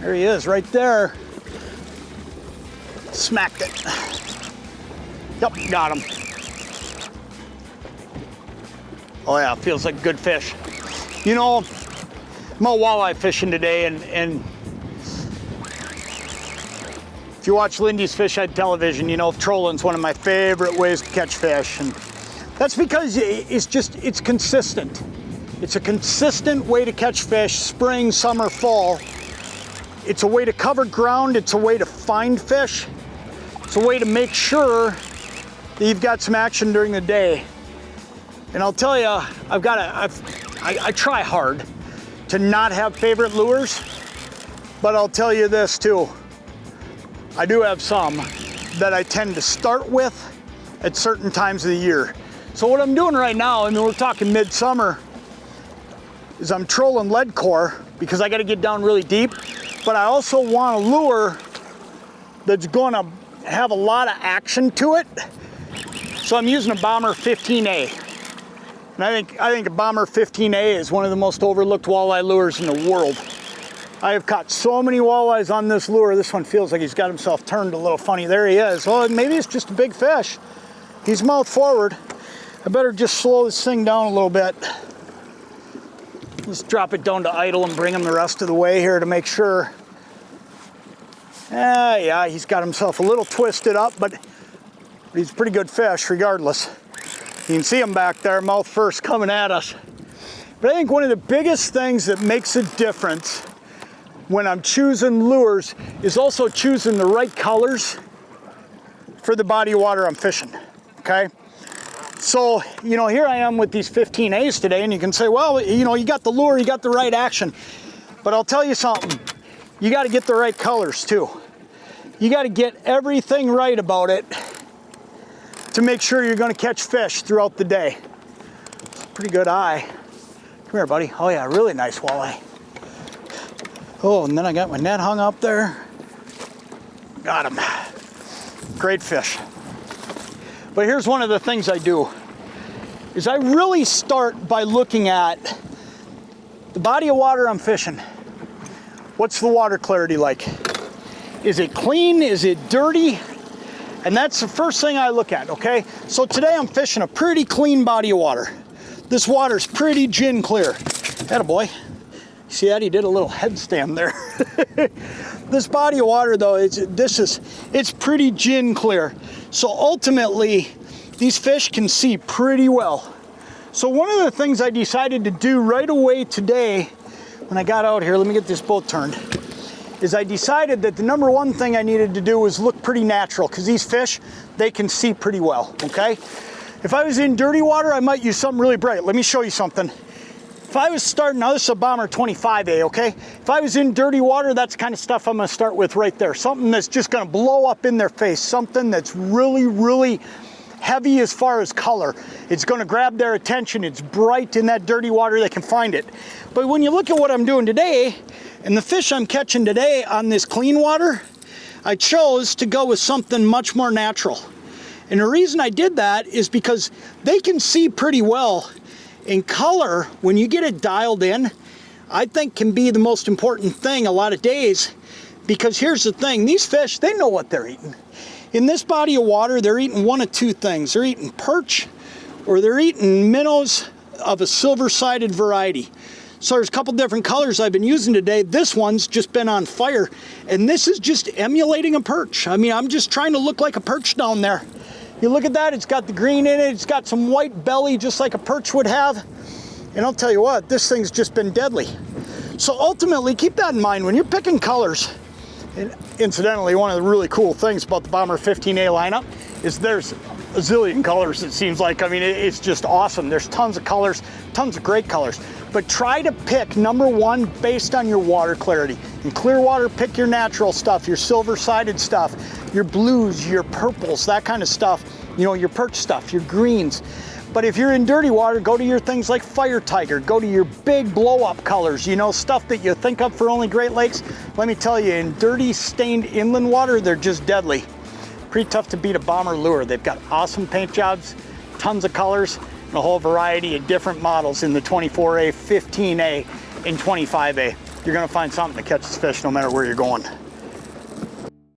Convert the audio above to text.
There he is, right there. Smacked it. Yep, got him. Oh yeah, feels like good fish. You know, I'm out walleye fishing today, and if you watch Lindy's Fish Ed television, you know trolling's one of my favorite ways to catch fish, and that's because it's consistent. It's a consistent way to catch fish, spring, summer, fall. It's a way to cover ground, it's a way to find fish. It's a way to make sure that you've got some action during the day. And I'll tell you, I try hard to not have favorite lures, but I'll tell you this too. I do have some that I tend to start with at certain times of the year. So what I'm doing right now, I mean, we're talking midsummer, is I'm trolling lead core because I got to get down really deep, but I also want a lure that's going to have a lot of action to it. So I'm using a Bomber 15A. And I think a Bomber 15A is one of the most overlooked walleye lures in the world. I have caught so many walleyes on this lure. This one feels like he's got himself turned a little funny. There he is. Well, maybe it's just a big fish. He's mouth forward. I better just slow this thing down a little bit. Let's drop it down to idle and bring him the rest of the way here to make sure. Yeah, he's got himself a little twisted up, but he's a pretty good fish regardless. You can see him back there, mouth first, coming at us. But I think one of the biggest things that makes a difference when I'm choosing lures is also choosing the right colors for the body of water I'm fishing, okay? So, you know, here I am with these 15As today, and you can say, well, you know, you got the lure, you got the right action. But I'll tell you something, you got to get the right colors too. You got to get everything right about it to make sure you're going to catch fish throughout the day. It's a pretty good eye. Come here, buddy. Oh yeah, really nice walleye. Oh, and then I got my net hung up there. Got him. Great fish. But here's one of the things I do, is I really start by looking at the body of water I'm fishing. What's the water clarity like? Is it clean? Is it dirty? And that's the first thing I look at, okay? So today I'm fishing a pretty clean body of water. This water's pretty gin clear. Attaboy. See that? He did a little headstand there. This body of water though, it's pretty gin clear. So ultimately, these fish can see pretty well. So one of the things I decided to do right away today, when I got out here, let me get this boat turned, is I decided that the number one thing I needed to do was look pretty natural, because these fish, they can see pretty well, okay? If I was in dirty water, I might use something really bright. Let me show you something. If I was starting, now this is a Bomber 25A, okay? If I was in dirty water, that's the kind of stuff I'm gonna start with right there. Something that's just gonna blow up in their face, something that's really, really heavy as far as color. It's gonna grab their attention, it's bright in that dirty water, they can find it. But when you look at what I'm doing today, and the fish I'm catching today on this clean water, I chose to go with something much more natural. And the reason I did that is because they can see pretty well. In color, when you get it dialed in, I think can be the most important thing a lot of days, because here's the thing, these fish, they know what they're eating. In this body of water, they're eating one of two things. They're eating perch, or they're eating minnows of a silver-sided variety. So there's a couple different colors I've been using today. This one's just been on fire, and this is just emulating a perch. I mean, I'm just trying to look like a perch down there. You look at that, it's got the green in it, it's got some white belly just like a perch would have. And I'll tell you what, this thing's just been deadly. So ultimately, keep that in mind when you're picking colors. And incidentally, one of the really cool things about the Bomber 15A lineup is there's a zillion colors, it seems like. I mean, it's just awesome. There's tons of colors, tons of great colors. But try to pick number one based on your water clarity. In clear water, pick your natural stuff, your silver-sided stuff, your blues, your purples, that kind of stuff. You know, your perch stuff, your greens. But if you're in dirty water, go to your things like Fire Tiger, go to your big blow-up colors, you know, stuff that you think of for only Great Lakes. Let me tell you, in dirty, stained inland water, they're just deadly. Pretty tough to beat a Bomber lure. They've got awesome paint jobs, tons of colors, and a whole variety of different models in the 24A, 15A, and 25A. you're gonna find something to catch this fish no matter where you're going.